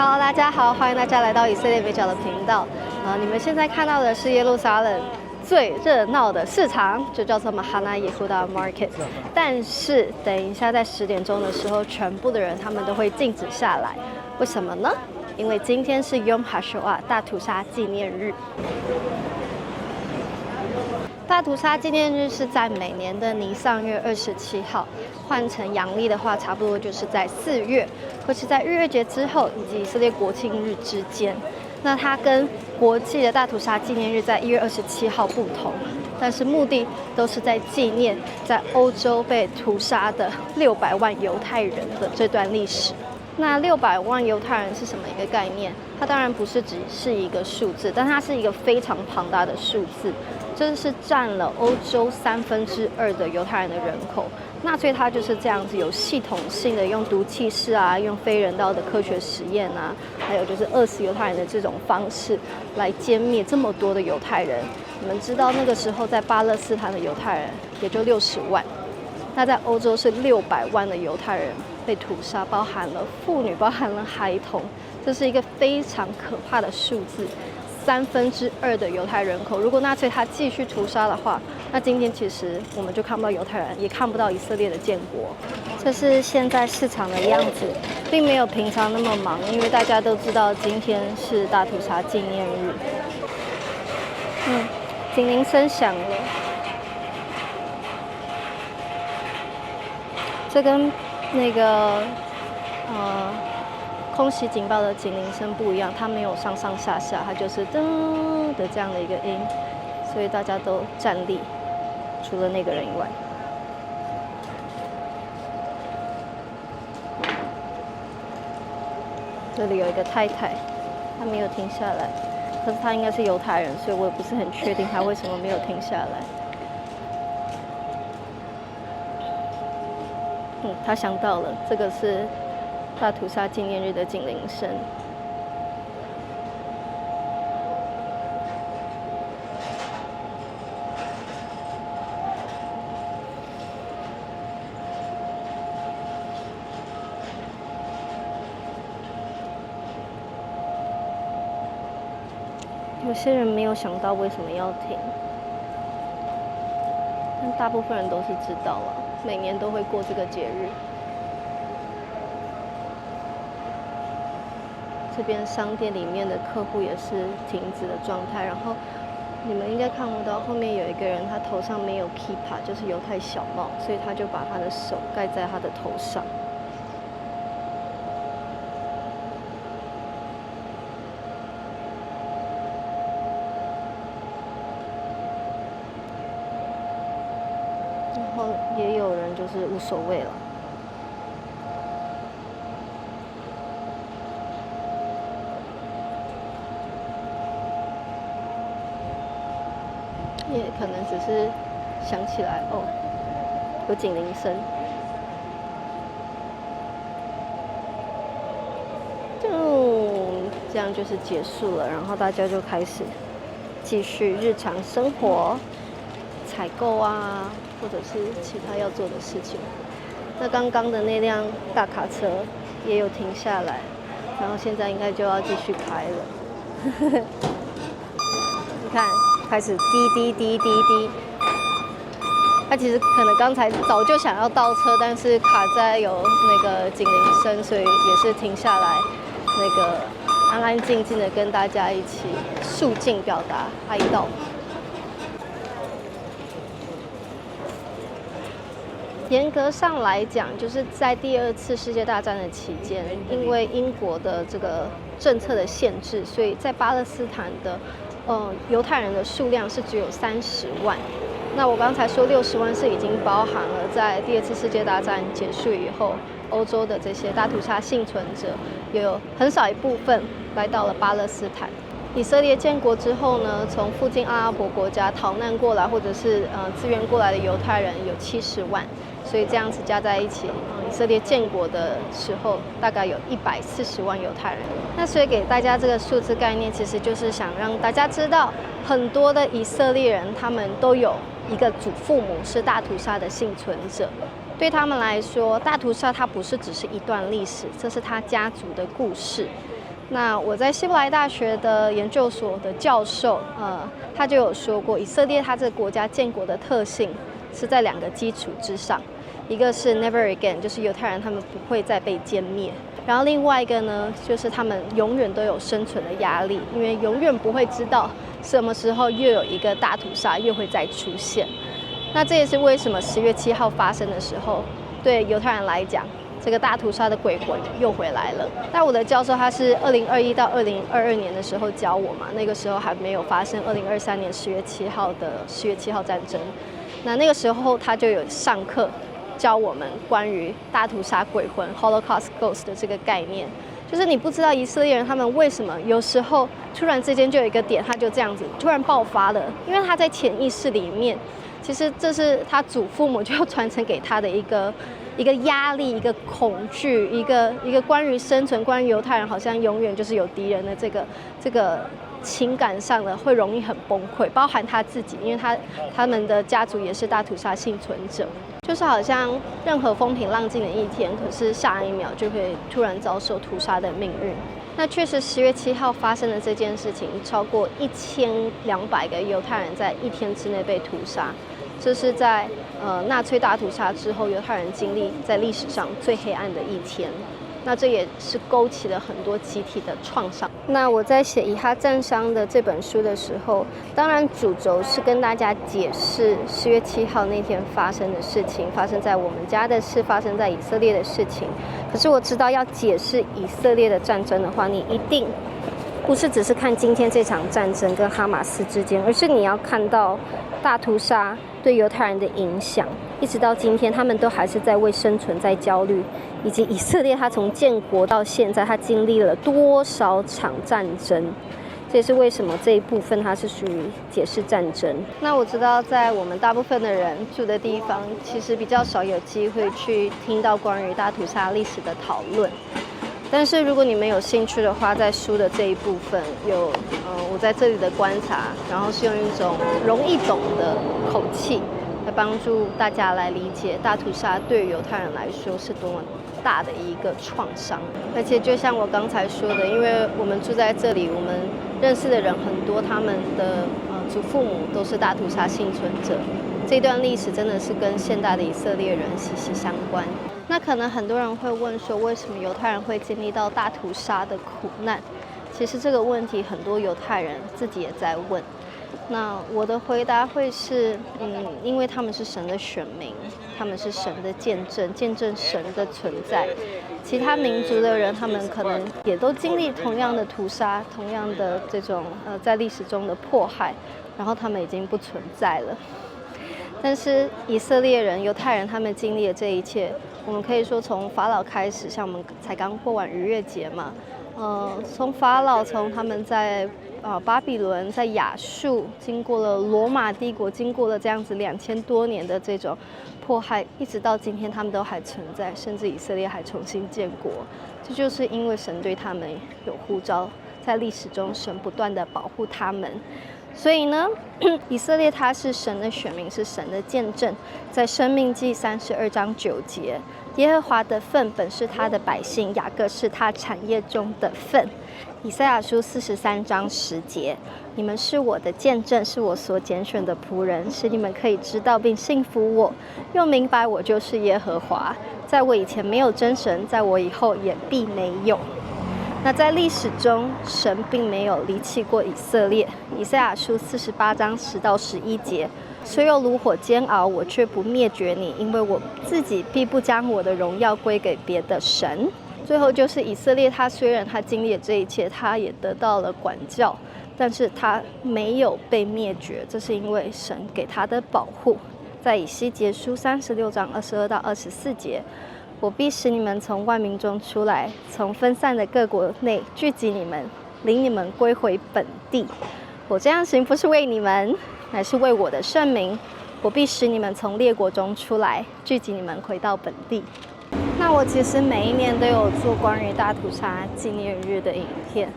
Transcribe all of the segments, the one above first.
Hello， 大家好，欢迎大家来到以色列美角的频道。你们现在看到的是耶路撒冷最热闹的市场，就叫做 Mahana Yehuda Market。但是等一下在10点钟的时候，全部的人他们都会静止下来，为什么呢？因为今天是 Yom HaShoah 大屠杀纪念日。大屠杀纪念日是在每年的尼桑月27号，换成阳历的话，差不多就是在4月，或是在逾越节之后，以及以色列国庆日之间。那它跟国际的大屠杀纪念日在1月27号不同，但是目的都是在纪念在欧洲被屠杀的600万犹太人的这段历史。那600万犹太人是什么一个概念？它当然不是只是一个数字，但它是一个非常庞大的数字，这是占了欧洲2/3的犹太人的人口。纳粹他就是这样子有系统性的用毒气室啊，用非人道的科学实验啊，还有就是饿死犹太人的这种方式来歼灭这么多的犹太人。你们知道那个时候在巴勒斯坦的犹太人也就60万，那在欧洲是600万的犹太人被屠杀，包含了妇女，包含了孩童，这是一个非常可怕的数字。2/3的犹太人口，如果纳粹他继续屠杀的话，那今天其实我们就看不到犹太人，也看不到以色列的建国。这是现在市场的样子，并没有平常那么忙，因为大家都知道今天是大屠杀纪念日。警铃声响了，这跟那个空袭警报的警铃声不一样，它没有上上下下，它就是噔的这样的一个音，所以大家都站立，除了那个人以外。这里有一个太太，她没有停下来，可是她应该是犹太人，所以我也不是很确定她为什么没有停下来。她想到了，这个是大屠杀纪念日的警铃声。有些人没有想到为什么要停，但大部分人都是知道了，每年都会过这个节日。这边商店里面的客户也是停止的状态，然后你们应该看不到后面有一个人，他头上没有 kippa， 就是犹太小帽，所以他就把他的手盖在他的头上。然后也有人就是无所谓了。也可能只是想起来哦，有警铃声，这样就是结束了，然后大家就开始继续日常生活、采购啊，或者是其他要做的事情。那刚刚的那辆大卡车也有停下来，然后现在应该就要继续开了。你看。开始滴滴滴滴滴，他其实可能刚才早就想要倒车，但是卡在有那个警铃声，所以也是停下来，那个安安静静的跟大家一起肃静表达哀悼。严格上来讲，就是在第2次世界大战的期间，因为英国的这个政策的限制，所以在巴勒斯坦的犹太人的数量是只有30万。那我刚才说60万是已经包含了在第2次世界大战结束以后，欧洲的这些大屠杀幸存者，有很少一部分来到了巴勒斯坦。以色列建国之后呢，从附近阿拉伯国家逃难过来，或者是自愿过来的犹太人有70万，所以这样子加在一起，以色列建国的时候大概有140万犹太人。那所以给大家这个数字概念，其实就是想让大家知道，很多的以色列人他们都有一个祖父母是大屠杀的幸存者。对他们来说，大屠杀它不是只是一段历史，这是他家族的故事。那我在希伯来大学的研究所的教授，他就有说过，以色列它这个国家建国的特性是在2个基础之上，一个是 never again， 就是犹太人他们不会再被歼灭，然后另外一个呢，就是他们永远都有生存的压力，因为永远不会知道什么时候又有一个大屠杀又会再出现。那这也是为什么10月7号发生的时候，对犹太人来讲，这个大屠杀的鬼魂又回来了。那我的教授他是2021到2022年的时候教我嘛，那个时候还没有发生2023年10月7号的10月7号战争。那个时候他就有上课教我们关于大屠杀鬼魂 Holocaust Ghost 的这个概念，就是你不知道以色列人他们为什么有时候突然之间就有一个点，他就这样子突然爆发了，因为他在潜意识里面，其实这是他祖父母就传承给他的一个压力、一个恐惧、一个关于生存、关于犹太人好像永远就是有敌人的这个情感上的会容易很崩溃，包含他自己，因为他们的家族也是大屠杀幸存者，就是好像任何风平浪静的一天，可是下一秒就会突然遭受屠杀的命运。那确实10月7号发生的这件事情，超过1200个犹太人在1天之内被屠杀，这是在纳粹大屠杀之后，犹太人经历在历史上最黑暗的一天。那这也是勾起了很多集体的创伤。那我在写《以哈战伤》的这本书的时候，当然主轴是跟大家解释10月7号那天发生的事情，发生在我们家的事，发生在以色列的事情。可是我知道，要解释以色列的战争的话，你一定不是只是看今天这场战争跟哈马斯之间，而是你要看到大屠杀对犹太人的影响，一直到今天，他们都还是在为生存在焦虑，以及以色列它从建国到现在，它经历了多少场战争。这也是为什么这一部分它是属于解释战争。那我知道，在我们大部分的人住的地方，其实比较少有机会去听到关于大屠杀历史的讨论。但是如果你们有兴趣的话，在书的这一部分有我在这里的观察，然后是用一种容易懂的口气来帮助大家来理解大屠杀对于犹太人来说是多么大的一个创伤。而且就像我刚才说的，因为我们住在这里，我们认识的人很多，他们的祖父母都是大屠杀幸存者，这段历史真的是跟现代的以色列人息息相关。那可能很多人会问说，为什么犹太人会经历到大屠杀的苦难？其实这个问题很多犹太人自己也在问。那我的回答会是，因为他们是神的选民，他们是神的见证，见证神的存在。其他民族的人，他们可能也都经历同样的屠杀，同样的这种在历史中的迫害，然后他们已经不存在了。但是以色列人、犹太人，他们经历了这一切，我们可以说从法老开始，像我们才刚过完逾越节嘛，从法老，从他们在巴比伦，在亚述，经过了罗马帝国，经过了这样子2000多年的这种迫害，一直到今天他们都还存在，甚至以色列还重新建国。这就是因为神对他们有呼召，在历史中神不断的保护他们。所以呢，以色列他是神的选民，是神的见证。在申命记32章9节，耶和华的份本是他的百姓，雅各是他产业中的份。以赛亚书43章10节，你们是我的见证，是我所拣选的仆人，使你们可以知道并信服我，又明白我就是耶和华。在我以前没有真神，在我以后也必没有。那在历史中，神并没有离弃过以色列。以赛亚书48章10到11节，虽有炉火煎熬，我却不灭绝你，因为我自己必不将我的荣耀归给别的神。最后就是以色列，他虽然他经历了这一切，他也得到了管教，但是他没有被灭绝，这是因为神给他的保护。在以西结书36章22到24节，我必使你们从万民中出来，从分散的各国内聚集你们，领你们归回本地。我这样行不是为你们，乃是为我的圣名。我必使你们从列国中出来，聚集你们回到本地。那我其实每一年都有做关于大屠杀纪念日的影片，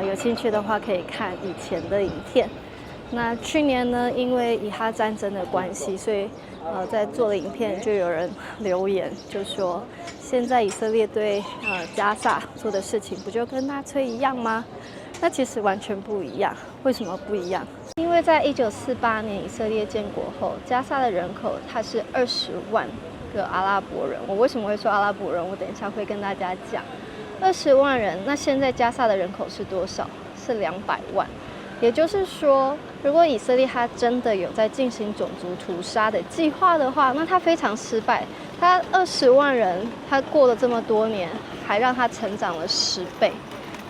有兴趣的话可以看以前的影片。那去年呢，因为以哈战争的关系，所以在做了影片，就有人留言就说，现在以色列对加萨做的事情，不就跟纳粹一样吗？那其实完全不一样。为什么不一样？因为在1948年以色列建国后，加萨的人口它是20万个阿拉伯人。我为什么会说阿拉伯人？我等一下会跟大家讲。20万人，那现在加萨的人口是多少？是200万。也就是说，如果以色列它真的有在进行种族屠杀的计划的话，那它非常失败。它20万人，它过了这么多年，还让它成长了10倍。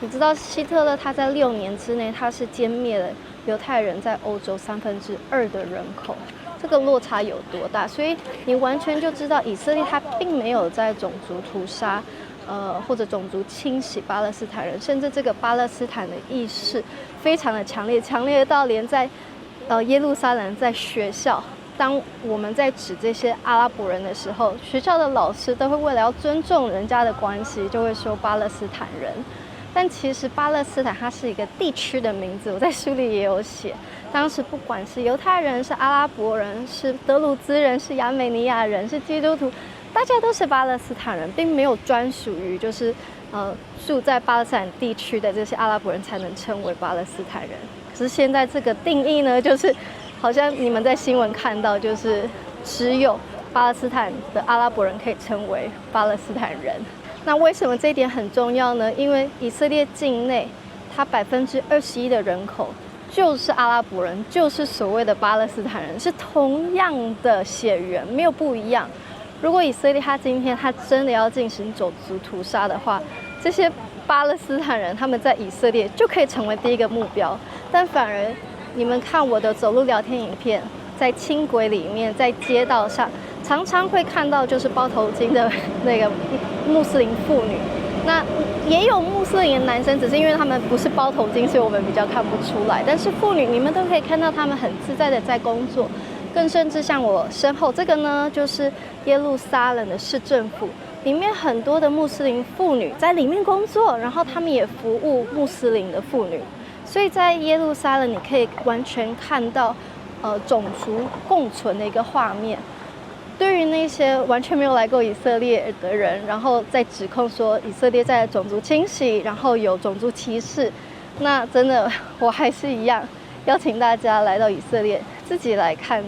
你知道希特勒他在6年之内，他是歼灭了犹太人在欧洲2/3的人口，这个落差有多大？所以你完全就知道以色列它并没有在种族屠杀。或者种族清洗巴勒斯坦人，甚至这个巴勒斯坦的意识非常的强烈，强烈到连在耶路撒冷在学校，当我们在指这些阿拉伯人的时候，学校的老师都会为了要尊重人家的关系，就会说巴勒斯坦人。但其实巴勒斯坦它是一个地区的名字，我在书里也有写。当时不管是犹太人、是阿拉伯人、是德鲁兹人、是亚美尼亚人、是基督徒。大家都是巴勒斯坦人，并没有专属于就是住在巴勒斯坦地区的这些阿拉伯人才能称为巴勒斯坦人。可是现在这个定义呢，就是好像你们在新闻看到，就是只有巴勒斯坦的阿拉伯人可以称为巴勒斯坦人。那为什么这一点很重要呢？因为以色列境内，它21%的人口就是阿拉伯人，就是所谓的巴勒斯坦人，是同样的血缘，没有不一样。如果以色列他今天他真的要进行种族屠杀的话，这些巴勒斯坦人他们在以色列就可以成为第一个目标。但反而你们看我的走路聊天影片，在轻轨里面，在街道上，常常会看到就是包头巾的那个穆斯林妇女。那也有穆斯林的男生，只是因为他们不是包头巾，所以我们比较看不出来。但是妇女，你们都可以看到他们很自在的在工作。更甚至像我身后这个呢，就是耶路撒冷的市政府，里面很多的穆斯林妇女在里面工作，然后他们也服务穆斯林的妇女，所以在耶路撒冷你可以完全看到种族共存的一个画面。对于那些完全没有来过以色列的人，然后再指控说以色列在种族清洗，然后有种族歧视，那真的我还是一样邀请大家来到以色列，自己来看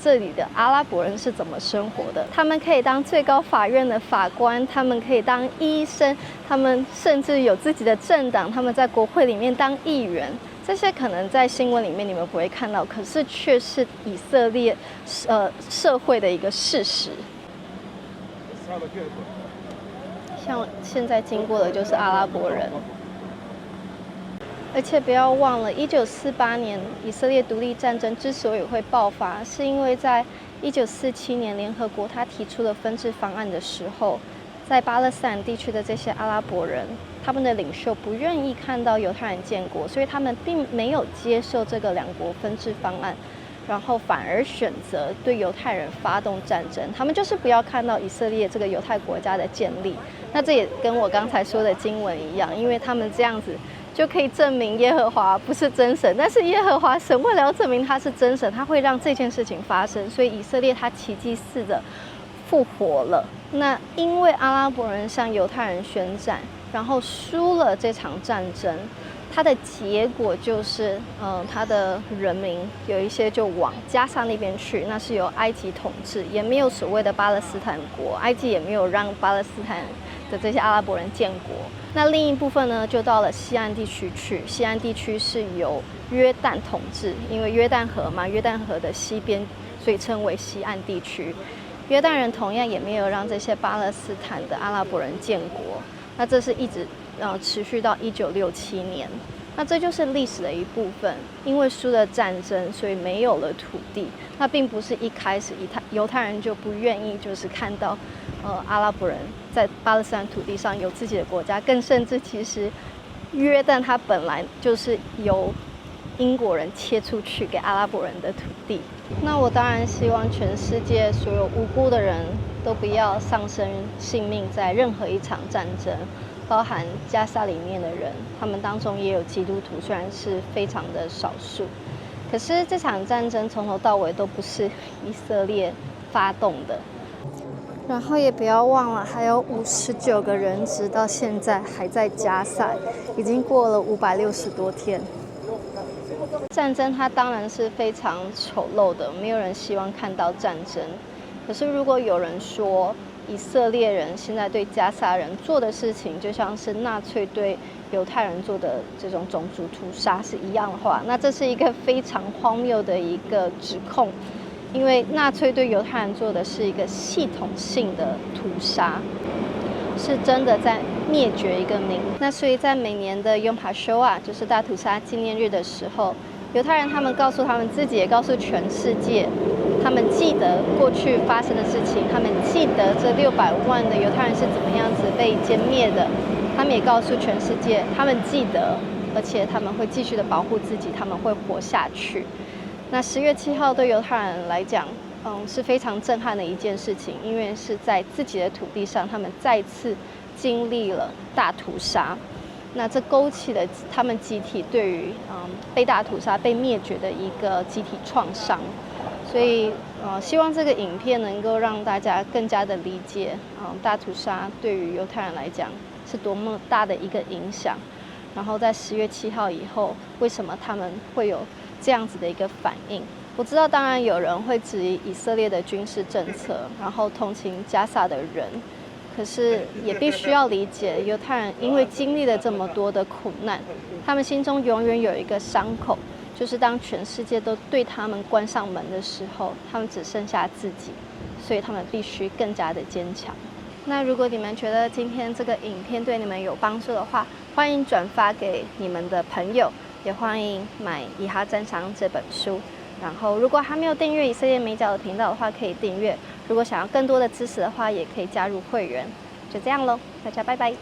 这里的阿拉伯人是怎么生活的。他们可以当最高法院的法官，他们可以当医生，他们甚至有自己的政党，他们在国会里面当议员。这些可能在新闻里面你们不会看到，可是却是以色列社会的一个事实。像现在经过的就是阿拉伯人。而且不要忘了，1948年以色列独立战争之所以会爆发，是因为在1947年联合国他提出了分治方案的时候，在巴勒斯坦地区的这些阿拉伯人，他们的领袖不愿意看到犹太人建国，所以他们并没有接受这个2国分治方案，然后反而选择对犹太人发动战争。他们就是不要看到以色列这个犹太国家的建立。那这也跟我刚才说的经文一样，因为他们这样子就可以证明耶和华不是真神，但是耶和华神为了要证明他是真神，他会让这件事情发生，所以以色列他奇迹似的复活了。那因为阿拉伯人向犹太人宣战，然后输了这场战争，它的结果就是他的人民有一些就往加沙那边去，那是由埃及统治，也没有所谓的巴勒斯坦国，埃及也没有让巴勒斯坦的这些阿拉伯人建国。那另一部分呢，就到了西岸地区去。西岸地区是由约旦统治，因为约旦河嘛，约旦河的西边，所以称为西岸地区。约旦人同样也没有让这些巴勒斯坦的阿拉伯人建国。那这是一直持续到1967年。那这就是历史的一部分。因为输了战争，所以没有了土地。那并不是一开始犹太人就不愿意，就是看到阿拉伯人在巴勒斯坦土地上有自己的国家，更甚至其实约旦它本来就是由英国人切出去给阿拉伯人的土地。那我当然希望全世界所有无辜的人都不要丧生性命在任何一场战争，包含加沙里面的人，他们当中也有基督徒，虽然是非常的少数。可是这场战争从头到尾都不是以色列发动的。然后也不要忘了，还有59个人质到现在还在加萨，已经过了560多天。战争它当然是非常丑陋的，没有人希望看到战争。可是如果有人说以色列人现在对加萨人做的事情，就像是纳粹对犹太人做的这种种族屠杀是一样的话，那这是一个非常荒谬的一个指控。因为纳粹对犹太人做的是一个系统性的屠杀，是真的在灭绝一个民。那所以在每年的 Yom HaShoah， 就是大屠杀纪念日的时候，犹太人他们告诉他们自己，也告诉全世界，他们记得过去发生的事情，他们记得这600万的犹太人是怎么样子被歼灭的，他们也告诉全世界，他们记得，而且他们会继续的保护自己，他们会活下去。那10月7号对犹太人来讲，是非常震撼的一件事情，因为是在自己的土地上，他们再次经历了大屠杀。那这勾起了他们集体对于被大屠杀、被灭绝的一个集体创伤。所以希望这个影片能够让大家更加的理解，大屠杀对于犹太人来讲是多么大的一个影响。然后在10月7号以后，为什么他们会有这样子的一个反应？我知道，当然有人会质疑以色列的军事政策，然后同情加萨的人，可是也必须要理解，犹太人因为经历了这么多的苦难，他们心中永远有一个伤口，就是当全世界都对他们关上门的时候，他们只剩下自己，所以他们必须更加的坚强。那如果你们觉得今天这个影片对你们有帮助的话，欢迎转发给你们的朋友，也欢迎买《以哈战伤》这本书。然后，如果还没有订阅以色列美角的频道的话，可以订阅。如果想要更多的支持的话，也可以加入会员。就这样咯，大家拜拜。